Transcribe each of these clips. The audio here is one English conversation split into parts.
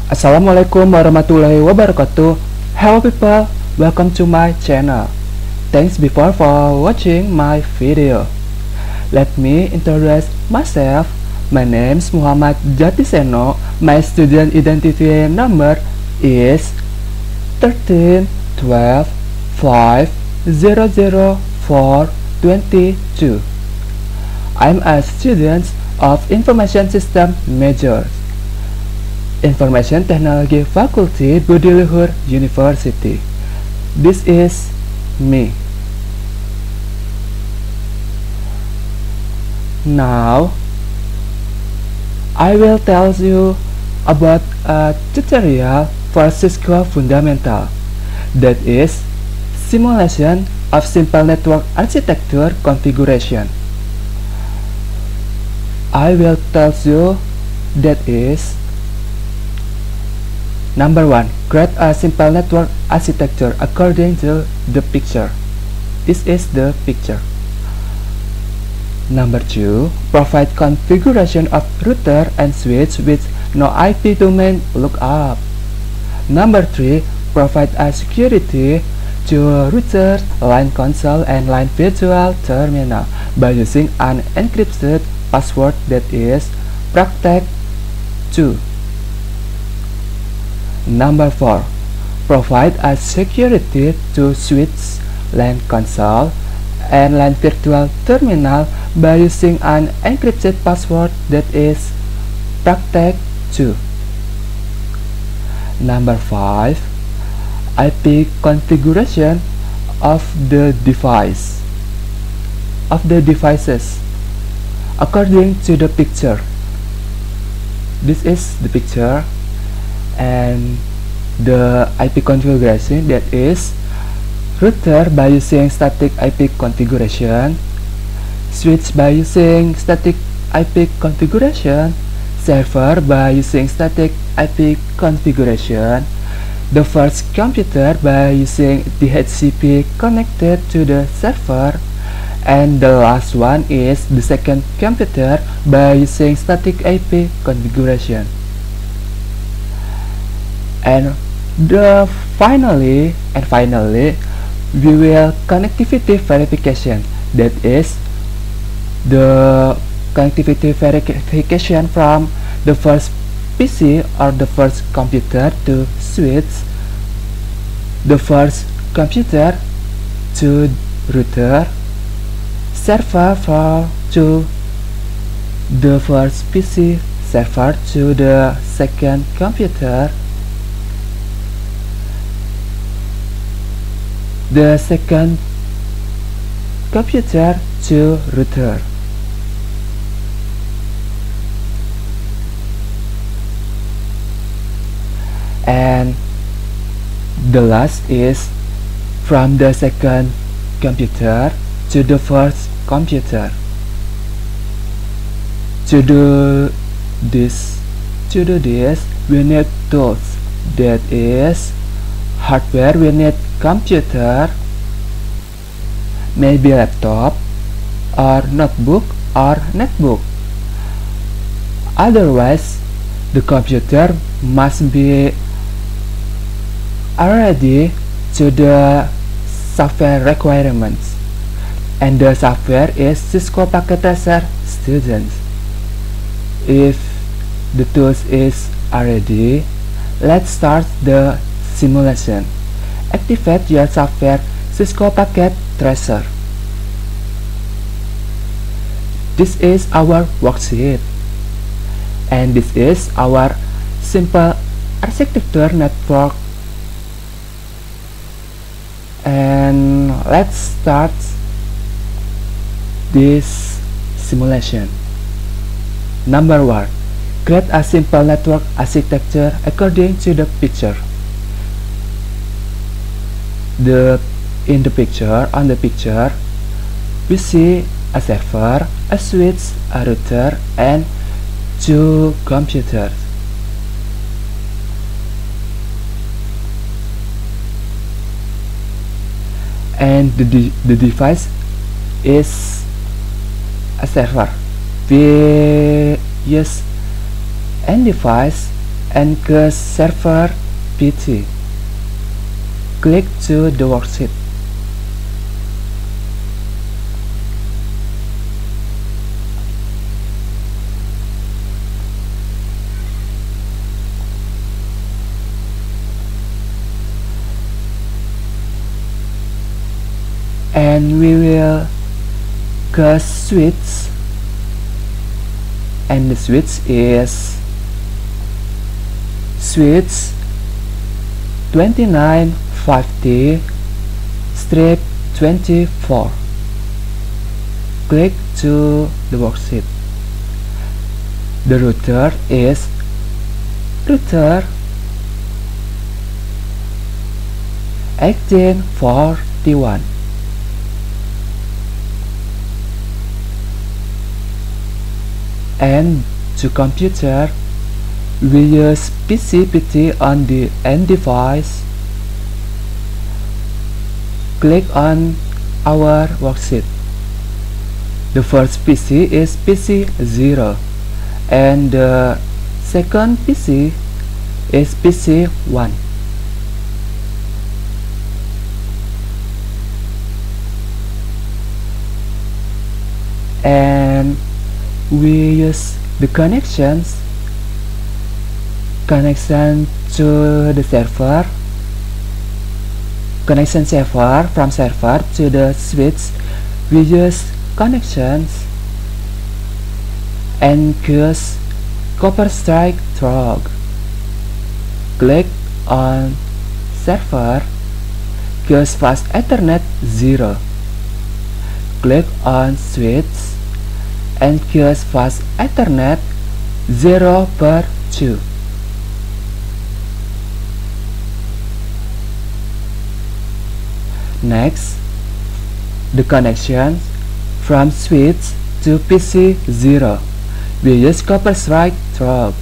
Assalamualaikum warahmatullahi wabarakatuh. Hello people, welcome to my channel. Thanks before for watching my video. Let me introduce myself. My name is Muhammad Jatiseno. My student identity number is 13 12 5 0 0 4 22. I'm a student of Information System major, Information Technology Faculty, Budi Luhur University. This is me. Now, I will tell you about a tutorial for Cisco Fundamental, that is simulation of simple network architecture configuration. I will tell you that is Number 1. Create a simple network architecture according to the picture. This is the picture. Number 2. Provide configuration of router and switch with no IP domain lookup. Number 3. Provide a security to routers, line console, and line virtual terminal by using an encrypted password that is protect2. Number 4. Provide a security to switch, line console, and line virtual terminal by using an encrypted password that is protect2. Number 5. IP configuration of the devices according to the picture. This is the picture, and the IP configuration that is router by using static IP configuration, switch by using static IP configuration, server by using static IP configuration, the first computer by using DHCP connected to the server, and the last one is the second computer by using static IP configuration. And finally, we will connectivity verification, that is the connectivity verification from the first PC or the first computer to switch, the first computer to router, server to the first PC, server to the second computer, the second computer to router. And the last is from the second computer to the first computer. To do this, we need tools, that is hardware. We need computer, maybe laptop or notebook or netbook. Otherwise, the computer must be already to the software requirements, and the software is Cisco Packet Tracer Students. If the tools is already, let's start the simulation. Activate your software Cisco Packet Tracer. This is our worksheet, and this is our simple architecture network. And let's start this simulation. Number 1. Create a simple network architecture according to the picture. On the picture, we see a server, a switch, a router, and 2 computers. And the device is a server. We use n device and choose Server PT. Click to the worksheet. And we will choose switch, and the switch is switch 2950 strip 24. Click to the worksheet. The router is router 1841. And to computer, we use PCPT on the end device. Click on our worksheet. The first PC is PC 0 and the second PC is PC 1. And we use the connections, connection to the server, connection server, from server to the switch. We use connections and choose copper strike through. Click on server, choose fast Ethernet 0. Click on switch and choose fast Ethernet 0/2. Next, the connections from switch to PC 0. We use copper strike through.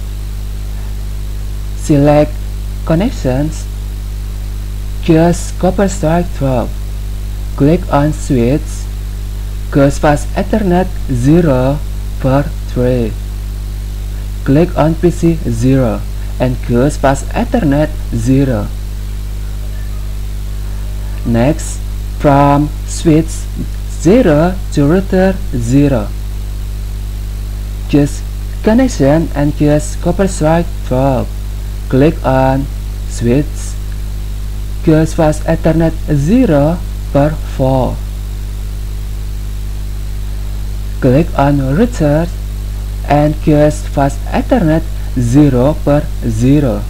Select connections, choose copper strike through. Click on switch, choose fast Ethernet 0/3. Click on PC 0 and choose fast Ethernet 0. Next, from switch 0 to router 0. Choose connection and choose copper strike through. Click on switch, choose fast Ethernet 0/4. Click on router and choose fast Ethernet 0/0.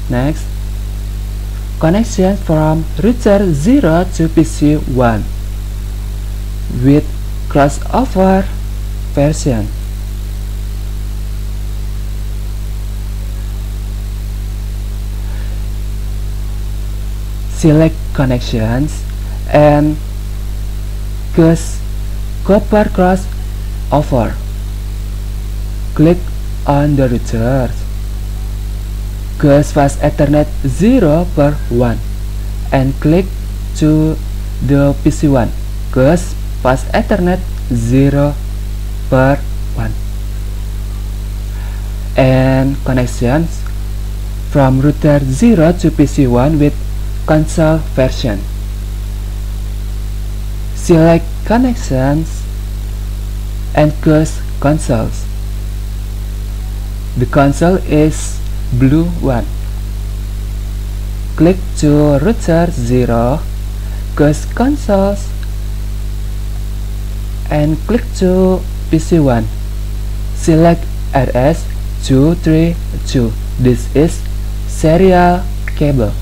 Next, connection from router 0 to PC 1 with crossover version. Select connections and choose copper crossover. Click on the router, choose fast Ethernet 0/1 and click to the PC 1, choose fast Ethernet 0/1. And connections from router 0 to PC 1 with console version. Select connections and choose consoles. The console is blue one. Click to router 0, choose consoles and click to PC 1. Select RS232. This is serial cable.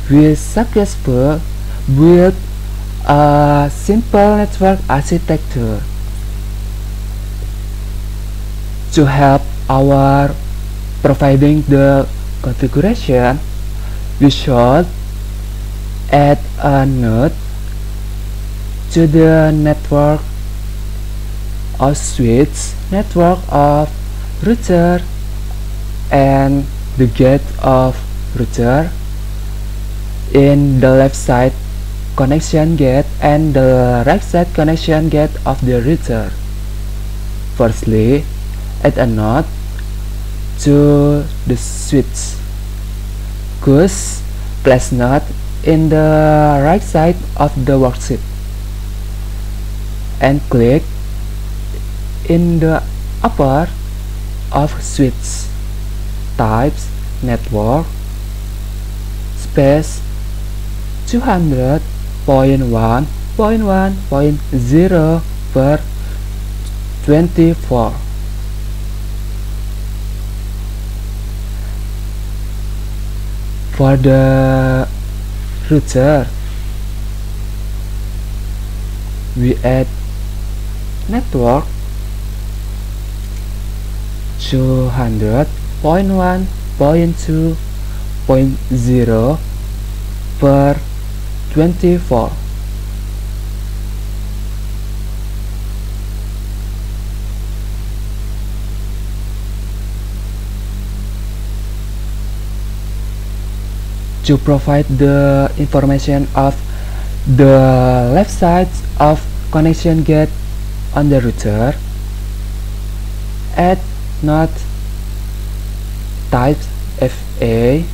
We successfully built a simple network architecture. To help our providing the configuration, we should add a node to the network of switch, network of router, and the gate of router in the left side connection gate and the right side connection gate of the router. Firstly, add a node to the switch. Cause place node in the right side of the worksheet and click in the upper of switch. Types network space 200.1.1.0 per 24. For the router, we add network 200.1.2.0 per 24. To provide the information of the left side of connection gate on the router, add node type FA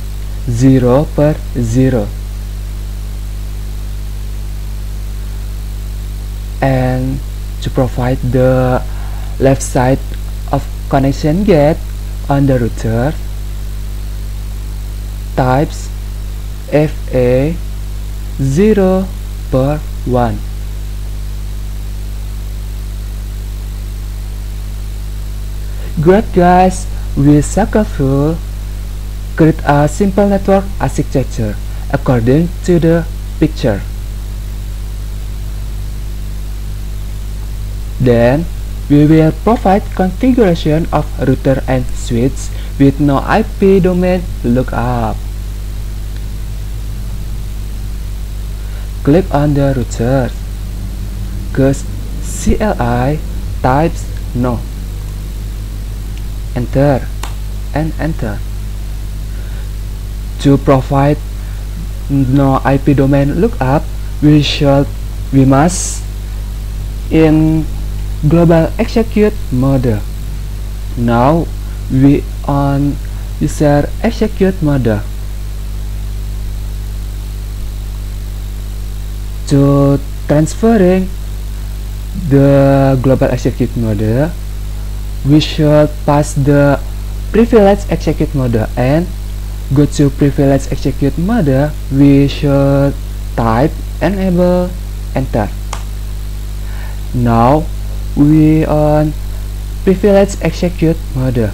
0 per 0 and to provide the left side of connection gate on the router, types FA 0 per 1. Great guys, we successfully create a simple network architecture according to the picture. Then we will provide configuration of router and switch with no IP domain lookup. Click on the router, choose CLI types no, enter and enter. To provide no IP domain lookup, we must in global execute mode. Now we on user execute mode. To transferring the global execute mode, we should pass the privilege execute mode and go to privilege execute mode. We should type enable enter. Now we on privilege execute mode.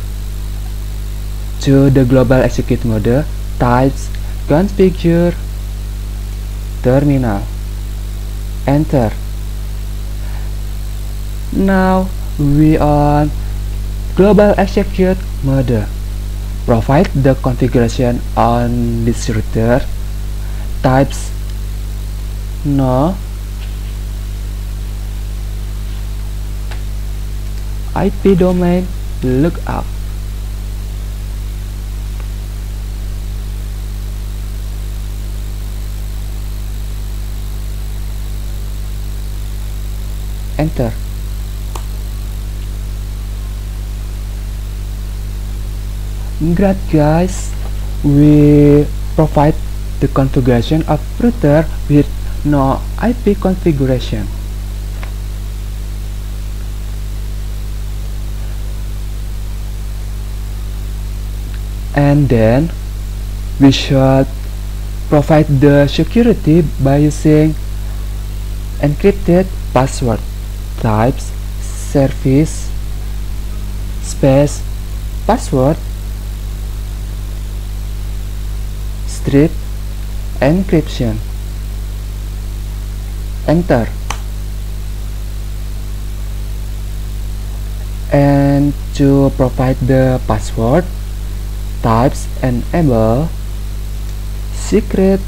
To the global execute mode, types configure terminal, enter. Now we on global execute mode. Provide the configuration on this router, types no, IP domain lookup. Enter. Great guys, we provide the configuration of router with no IP configuration. And then we should provide the security by using encrypted password. Types service space password strip encryption, enter. And to provide the password, types enable secret.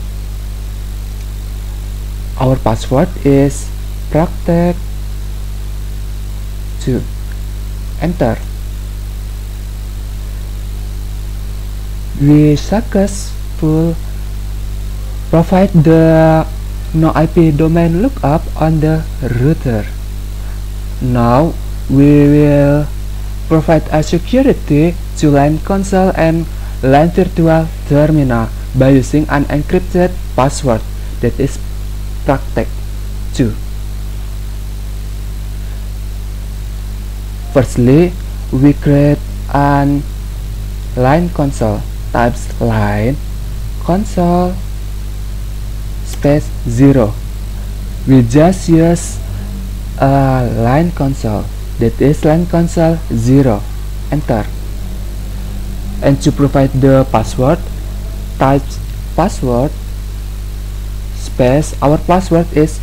Our password is practech2, enter. we successfully provide the no IP domain lookup on the router. Now we will provide a security to LAN console and LAN virtual terminal by using an encrypted password that is protect2. Firstly, we create an LAN console, types LAN console space 0. We just use a LAN console, that is LAN console 0, enter. And to provide the password, types password space, our password is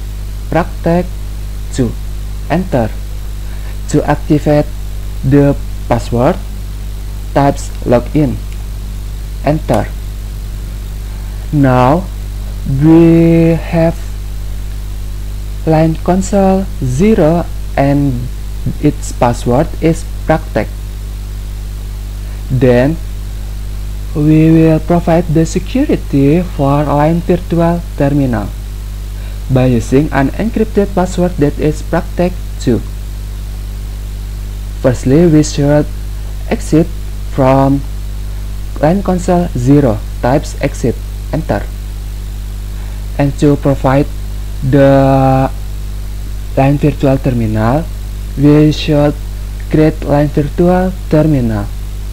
protect2, enter. To activate the password, types login, enter. Now we have LAN console 0 and its password is protect. Then we will provide the security for LAN virtual terminal by using an encrypted password that is protect2. Firstly, we should exit from LAN console 0, types exit, enter. And to provide the LAN virtual terminal, we should create LAN virtual terminal,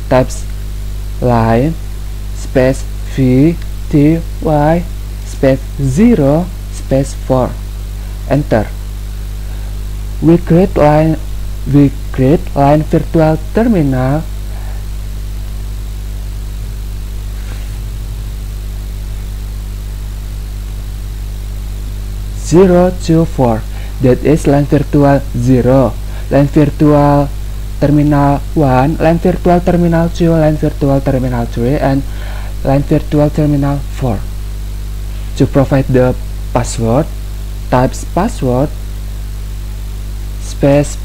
types LAN space VTY space 0 space 4, enter. We create LAN virtual terminal (0 to 4), that is LAN virtual 0, LAN virtual terminal 1, LAN virtual terminal 2, LAN virtual terminal 3, and LAN virtual terminal 4. To provide the password, types password space,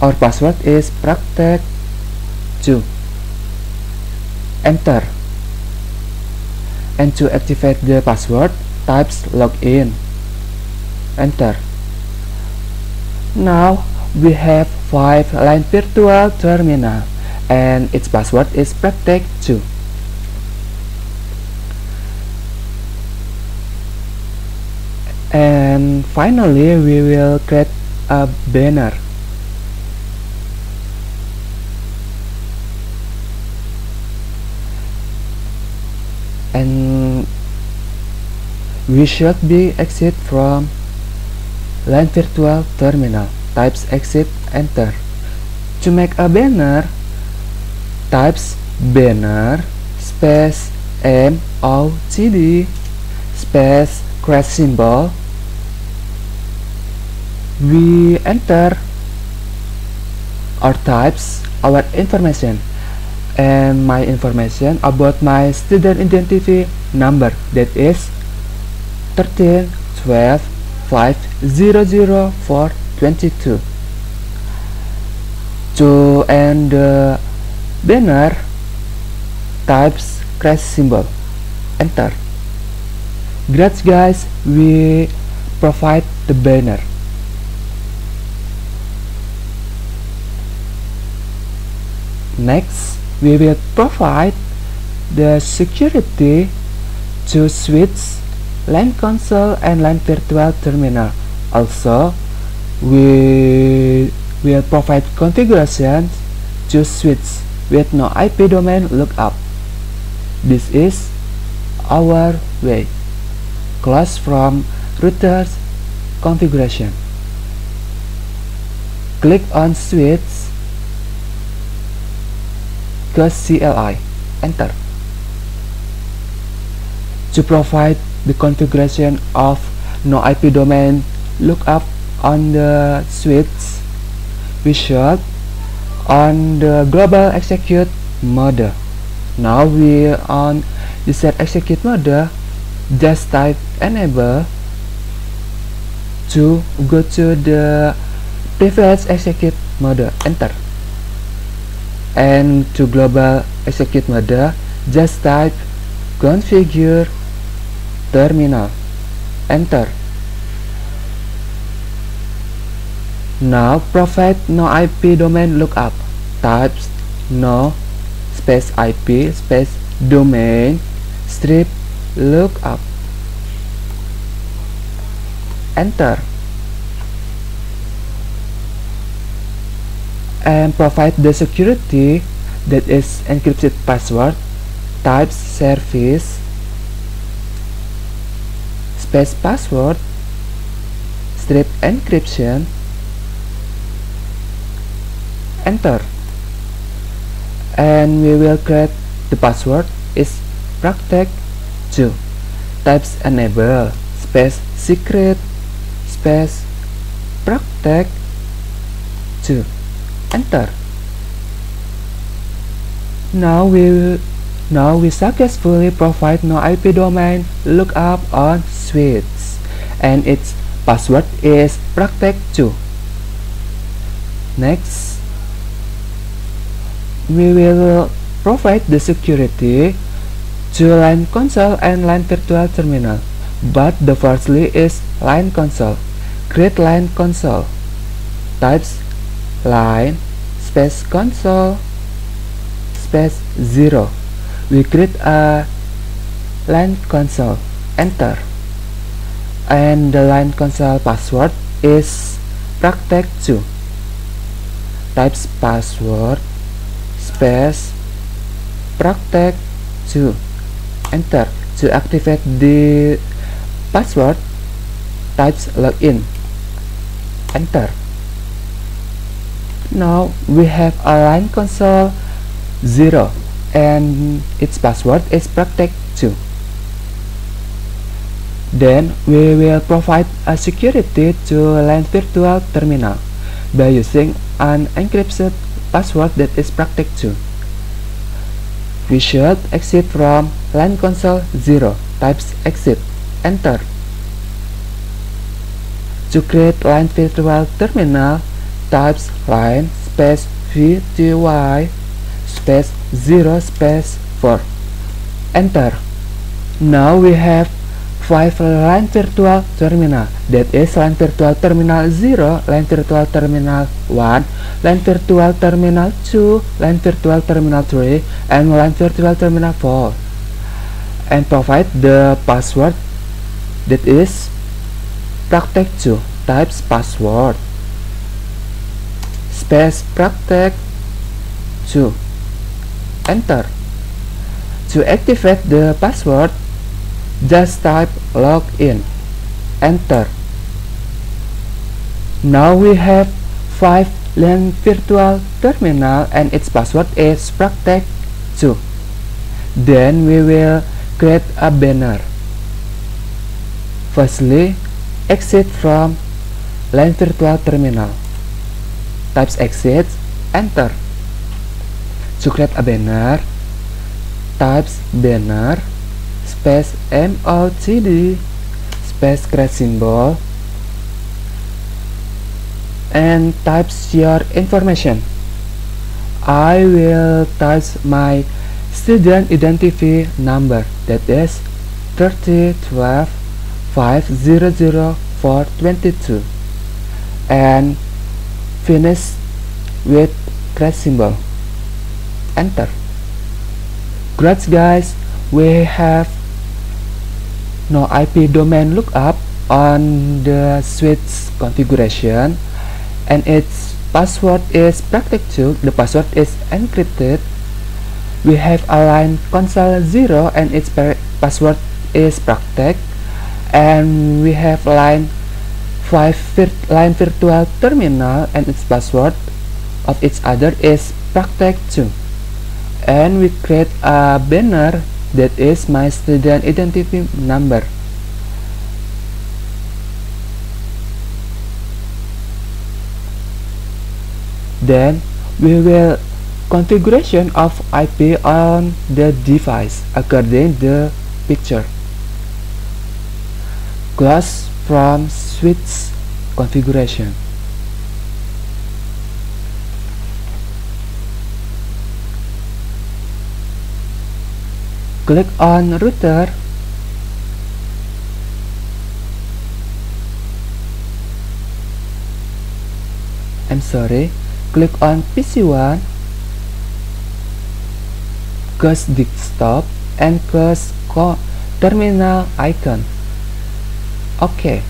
our password is protect2, enter. And to activate the password, types login, enter. Now we have 5 LAN virtual terminal and its password is protect2. And finally we will create a banner. And we should be exit from LAN virtual terminal, types exit, enter. To make a banner, types banner space MOTD space crash symbol. We enter our types, our information, and my information about my student identity number, that is 13 12 5 0 0 4 22. To end the banner, types crash symbol, enter. Great guys, we provide the banner. Next, we will provide the security to switch LAN console and LAN virtual terminal. Also, we will provide configurations to switch with no IP domain lookup. This is our way. Close from routers configuration. Click on switch ke CLI, enter. To provide the configuration of no IP domain lookup on the switch, we should on the global execute mode. Now we on the set execute mode, just type enable to go to the privilege execute mode, enter. And to global execute mode, just type configure terminal, enter. Now provide no IP domain lookup, type no space IP space domain strip lookup, enter. And provide the security, that is encrypted password, type service space password strip encryption, enter. And we will create the password is protect2, types enable space secret space protect2, enter. Now we successfully provide no IP domain lookup on switch, and its password is protect2. Next, we will provide the security to line console and line virtual terminal, but the firstly is line console. Create line console, types line space console space 0. We create a line console, enter. And the line console password is protect2, types password space protect2, enter. To activate the password, types login, enter. Now we have a line console 0 and its password is protect2. Then we will provide a security to line virtual terminal by using an encrypted password that is protect2. We should exit from line console 0, types exit, enter. To create line virtual terminal, types line space VTY space 0 space 4, enter. Now we have 5 line virtual terminal, that is line virtual terminal 0, line virtual terminal 1, line virtual terminal 2, line virtual terminal 3, and line virtual terminal 4. And provide the password, that is protect2, types password space protect2, enter. To activate the password, just type login, enter. Now we have 5 line virtual terminal and its password is protect2. Then we will create a banner. Firstly, exit from line virtual terminal, types exit, enter. To create a banner, types banner space MOTD space create symbol, and types your information. I will type my student identity number, that is 3012500422, and finish with create symbol, enter. Great guys, we have no IP domain lookup on the switch configuration, and its password is protect2. The password is encrypted. We have a line console 0 and its password is protect, and we have line virtual terminal and its password of each other is protect2. And we create a banner, that is my student identity number. Then we will configuration of IP on the device according the picture. Close from switch configuration. Click on router. I'm sorry. Click on PC1, press desktop, and press terminal icon. OK.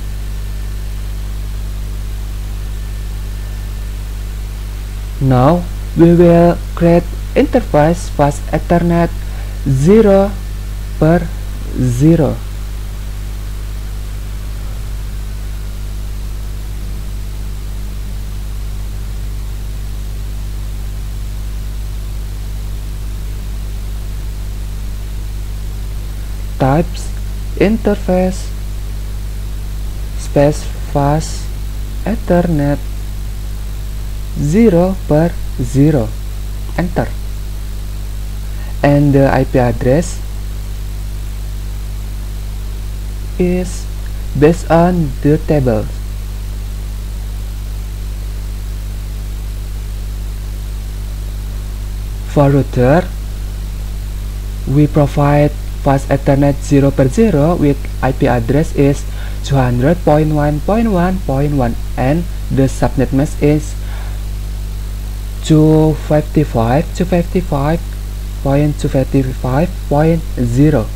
Now we will create interface fast Ethernet 0 per 0. Types interface space fast Ethernet 0 per 0. Enter. And the IP address is based on the table. For router, we provide fast Ethernet 0 per 0 with IP address is 200.1.1.1 and the subnet mask is 255.255.255.0.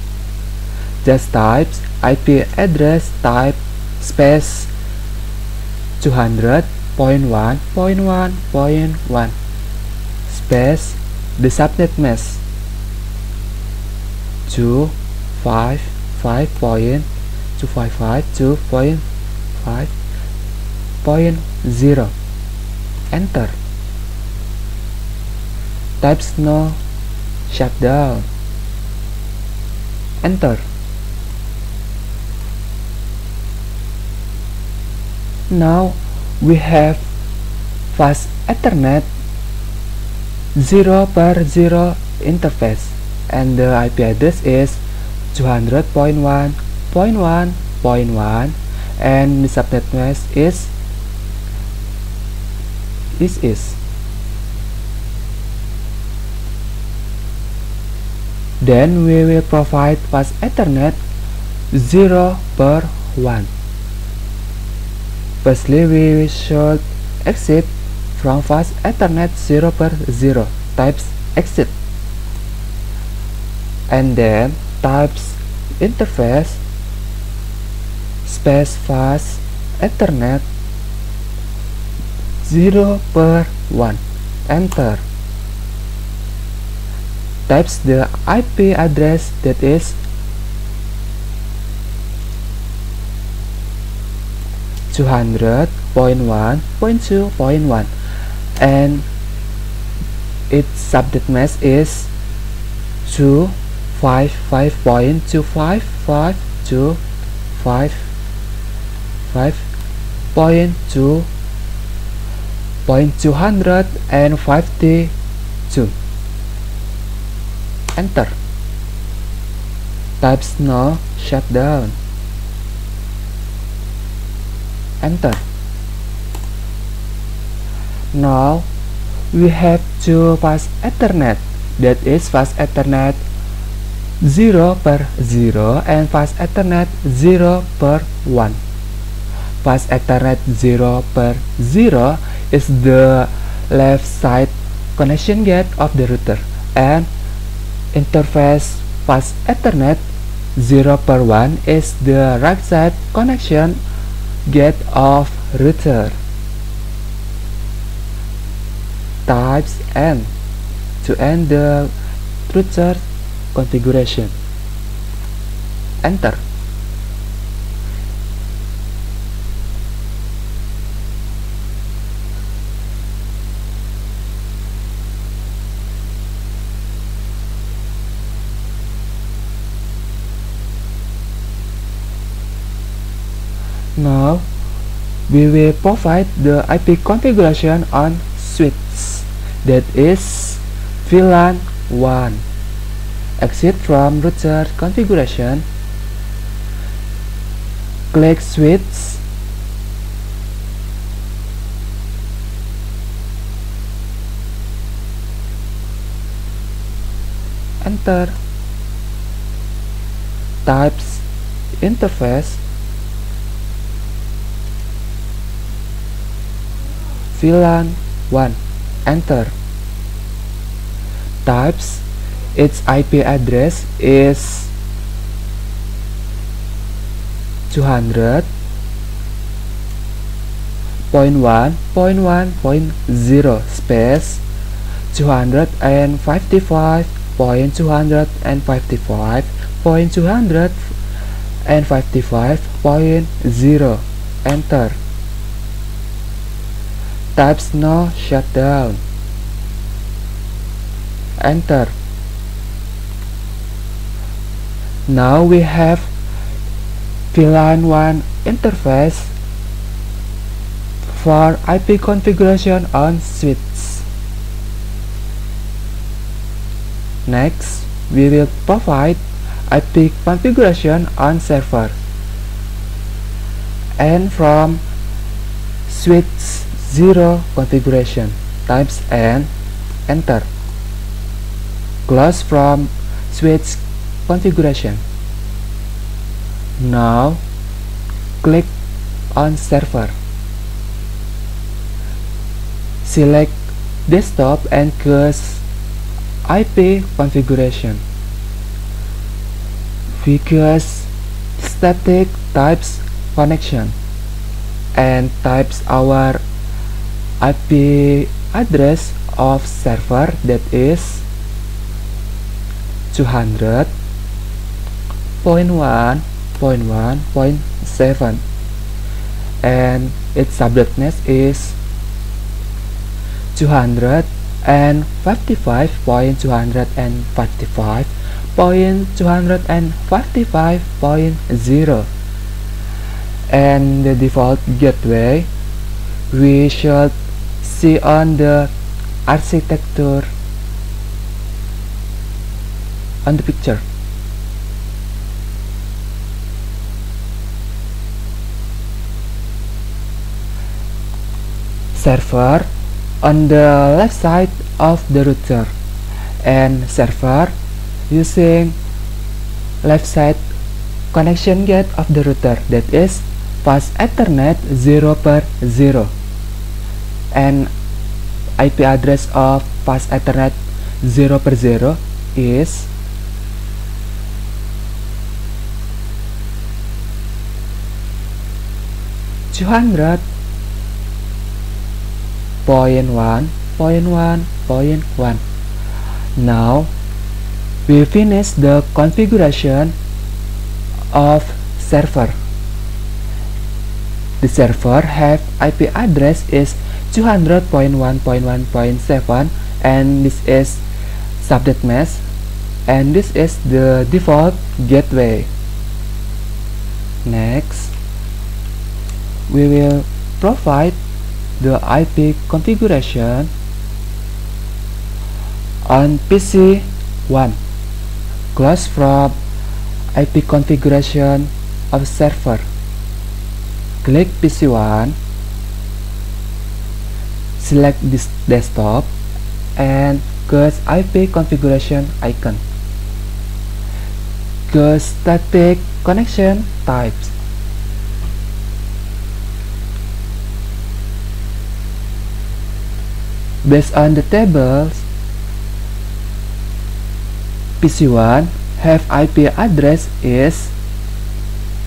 Just types IP address type space 200.1.1.1 space the subnet mask 255.255.255.0. Enter. Types no shutdown. Enter. Now we have fast Ethernet 0 per 0 interface and the IP address is 200.1.1.1 and the subnet mask is Then we will provide fast Ethernet 0 per 1. Firstly, we should exit from fast Ethernet 0 per 0. Types exit. And then types interface space fast Ethernet 0 per 1. Enter. Types the IP address that is 200.1.2.1 and its subnet mask is 255.255.2.252. Enter. Types no shutdown. Enter. Now we have two fast Ethernet, that is fast Ethernet 0 per 0 and fast Ethernet 0 per 1. Fast Ethernet 0 per 0 is the left side connection gate of the router, and interface fast Ethernet 0 per 1 is the right side connection gate of router. Types N to end the router configuration. Enter. Now we will provide the IP configuration on switch, that is VLAN 1. Exit from router configuration, click switch, enter. types interface, VLAN 1, enter. Types, its IP address is 200.1.1.0 space 255.255.255.0 enter. Types no shutdown, enter. Now we have VLAN 1 interface for IP configuration on switch. Next, we will provide IP configuration on server. And from switch 0 configuration, types N, enter. Close from switch configuration. Now click on server. Select desktop and choose IP configuration. We choose static types connection and types our IP address of server, that is 200.1.1.7 and its subnetness is 255.255.255.0 and the default gateway we should see on the architecture on the picture. Server on the left side of the router and server using left side connection gate of the router, that is fast Ethernet 0/0 and IP address of fast Ethernet 0/0 is 200.1.1.1. Now we finish the configuration of server. The server have IP address is 200.1.1.7 and this is subnet mask and this is the default gateway. Next, we will provide the IP configuration on PC 1. Close from IP configuration of server. Click PC 1, select this desktop and choose IP configuration icon. Choose static connection types. Based on the tables, PC1 have IP address is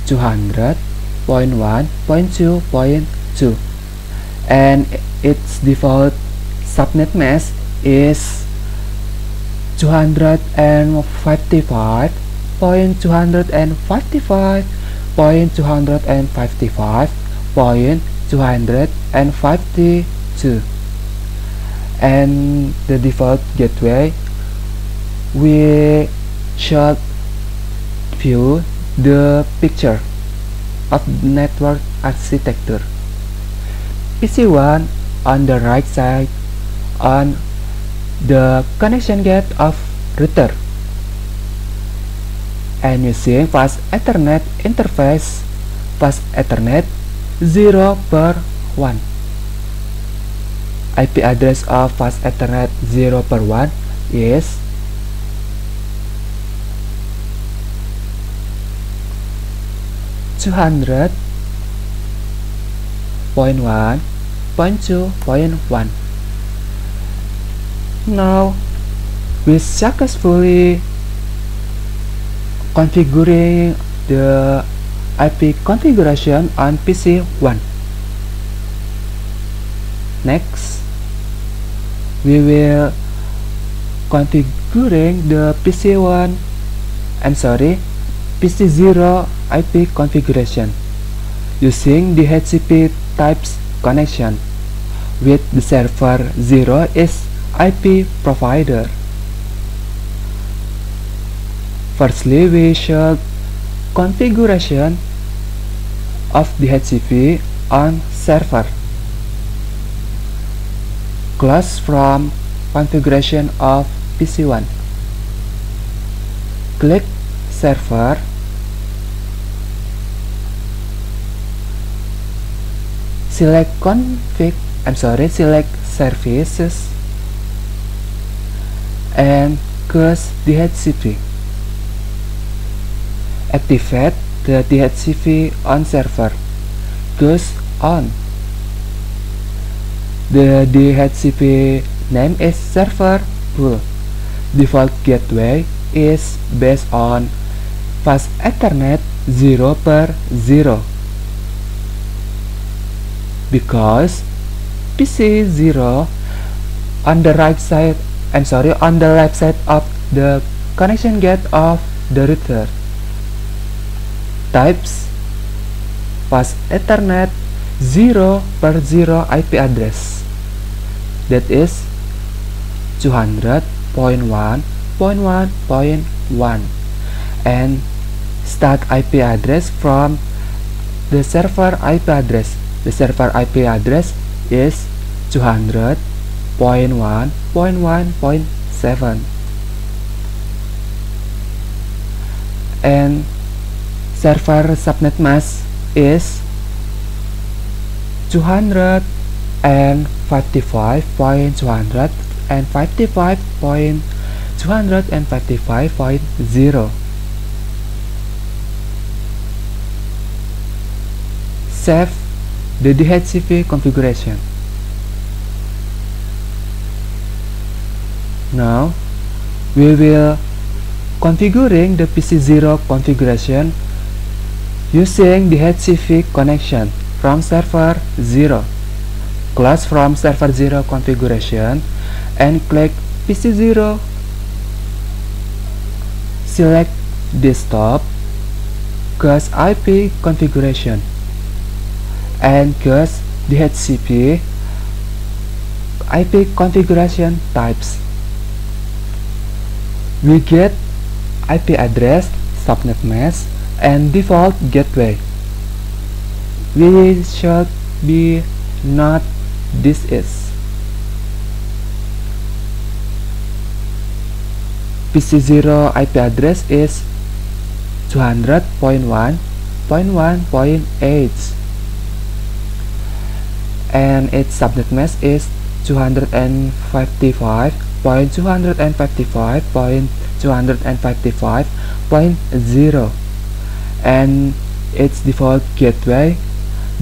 200.1.2.2 and its default subnet mask is 255.255.255.252 and the default gateway we should view the picture of network architecture. PC1 on the right side on the connection gate of router and using fast Ethernet interface fast Ethernet 0/1. IP address of fast Ethernet 0/1 is 200.1.2.1. Now we successfully configuring the IP configuration on PC1. Next, we will configuring the PC0 IP configuration using the DHCP types connection with the server 0 is IP provider. Firstly, we should configuration of the DHCP on server. Close from configuration of PC1. Click server. Select select services and choose DHCP. Activate the DHCP on server. Choose on. The DHCP name is server pool. Default gateway is based on fast Ethernet 0/0 because PC0 on the right side on the left side of the connection gate of the router. Types fast Ethernet 0/0 IP address, that is 200.1.1.1, and start IP address from the server IP address. The server IP address is 200.1.1.7, and server subnet mask is 255.255.255.0. Save the DHCP configuration. Now we will configuring the PC0 configuration using the DHCP connection from server 0. Close from server 0 configuration and click PC0. Select desktop, choose IP configuration, and choose DHCP IP configuration types. We get IP address, subnet mask, and default gateway. We should be not this is. PC0 IP address is 200.1.1.8 and its subnet mask is 255.255.255.0 and its default gateway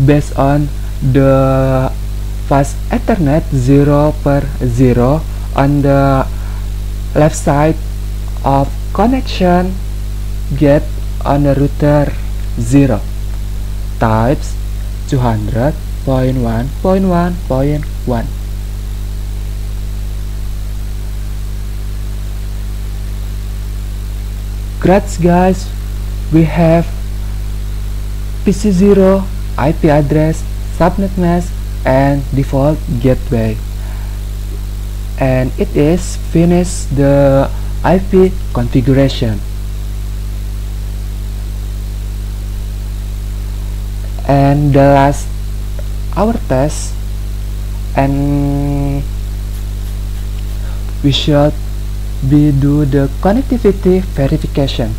based on the fast Ethernet 0/0 on the left side of connection gate on the router 0. Types 200.1.1.1. Great guys, we have PC0 IP address, subnet mask, and default gateway, and it is finished the IP configuration. And the last our test, and we should do the connectivity verification.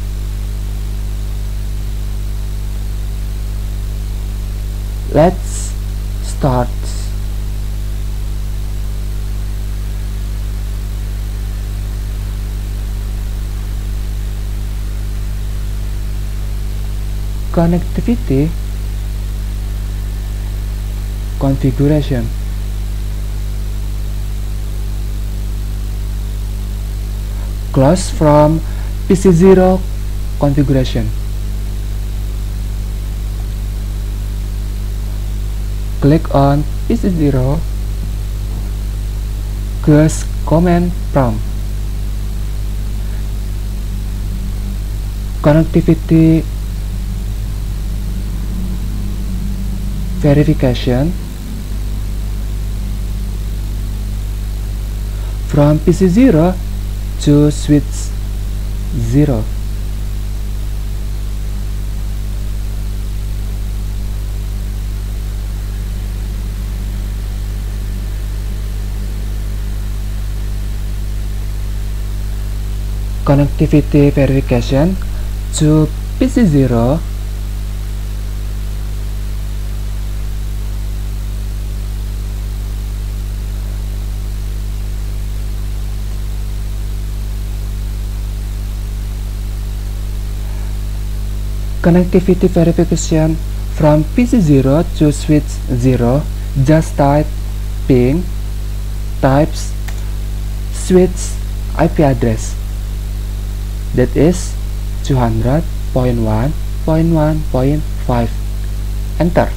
Let's start. connectivity configuration. Close from PC0 configuration. Click on PC0, close command prompt. Connectivity verification. From PC0 to switch 0. Connectivity verification to PC0. Connectivity verification from PC0 to switch 0. Just type ping types switch IP address, that is 200.1.1.5. Enter.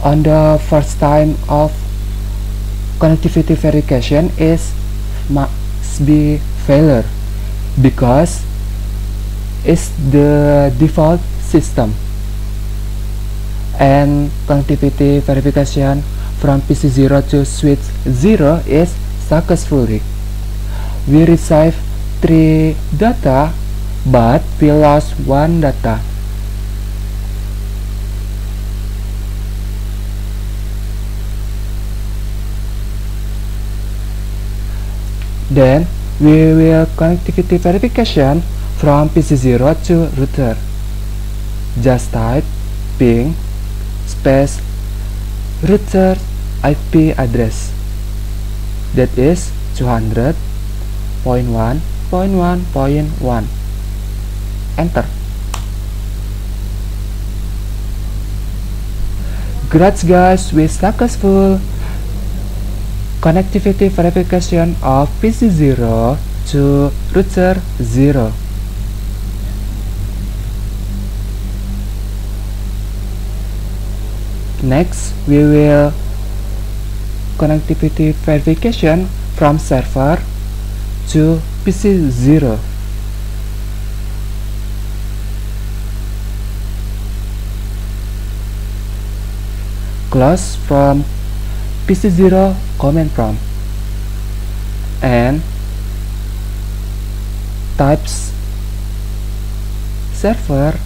On the first time of connectivity verification must be failure because it's the default system, and connectivity verification from PC0 to switch 0 is successfully. We receive 3 data but we lost 1 data. Then we will connectivity verification from PC0 to router. Just type ping space router IP address, that is 200.1.1.1. Enter. Congrats guys, we successful connectivity verification of PC0 to router 0. Next, we will connectivity verification from server to PC0. Close from PC0 command prompt and types server,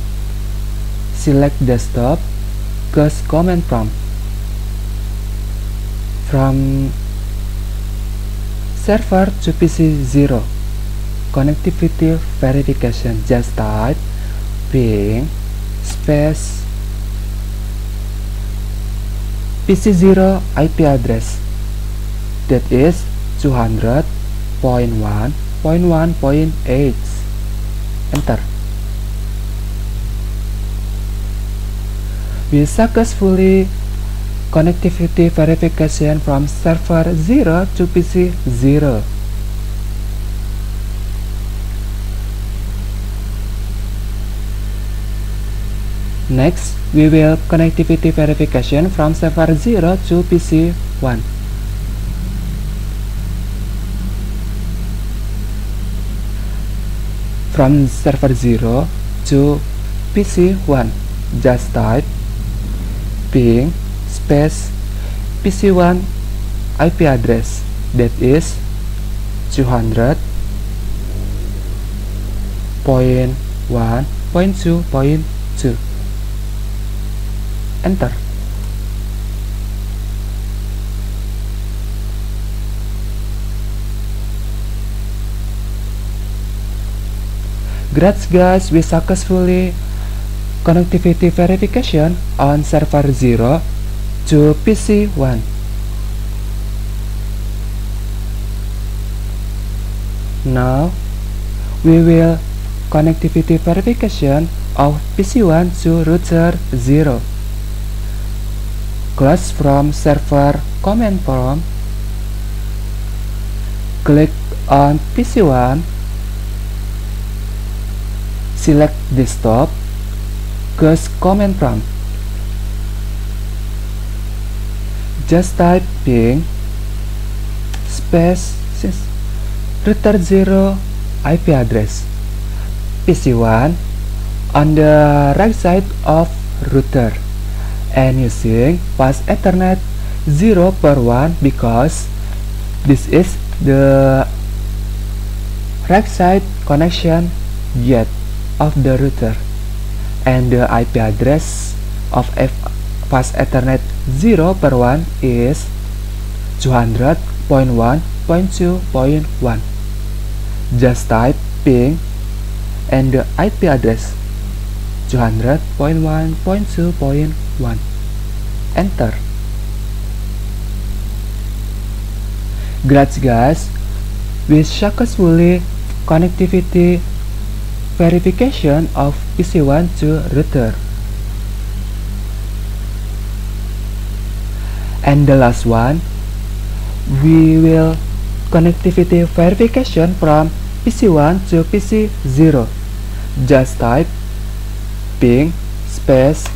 select desktop, close command prompt. From server to PC0 connectivity verification, just type ping space PC0 IP address, that is 200.1.1.8. Enter. We successfully connectivity verification from server 0 to PC 0. Next, we will connectivity verification from server 0 to PC 1. From server 0 to PC 1, just type ping space PC1 IP address, that is 200.1.2.2. Enter. Congrats guys, we successfully connectivity verification on server 0 to PC 1. Now we will connectivity verification of PC1 to router 0. Close from server command prompt. Click on PC1. Select desktop. Close command prompt. Just type ping space router 0 IP address PC1 on the right side of router and using fast Ethernet 0/1 because this is the right side connection yet of the router, and the IP address of fast Ethernet 0/1 is 200.1.2.1. Just type ping and the IP address 200.1.2.1. Enter. Great guys, we successfully connectivity verification of PC1 to router. And the last one, we will connectivity verification from PC1 to PC0. Just type ping space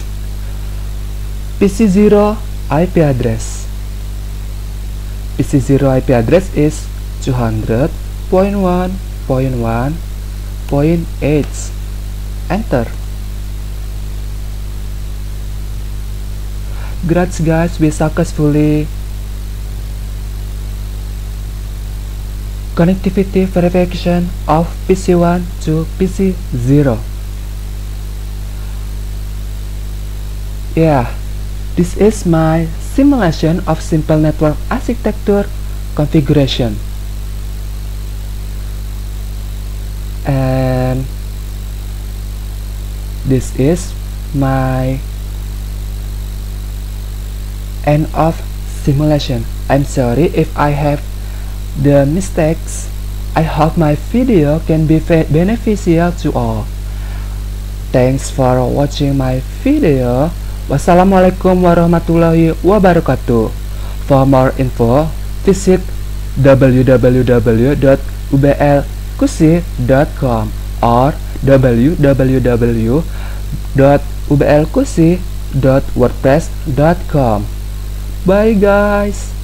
PC0 IP address. PC0 IP address is 200.1.1.8. Enter. Great guys, we successfully connectivity verification of PC1 to PC0. Yeah, this is my simulation of simple network architecture configuration. And this is my end of simulation. I'm sorry if I have the mistakes. I hope my video can be beneficial to all. Thanks for watching my video. Wassalamualaikum warahmatullahi wabarakatuh. For more info, visit www.ublqc.com or www.ublqc.wordpress.com. Bye guys.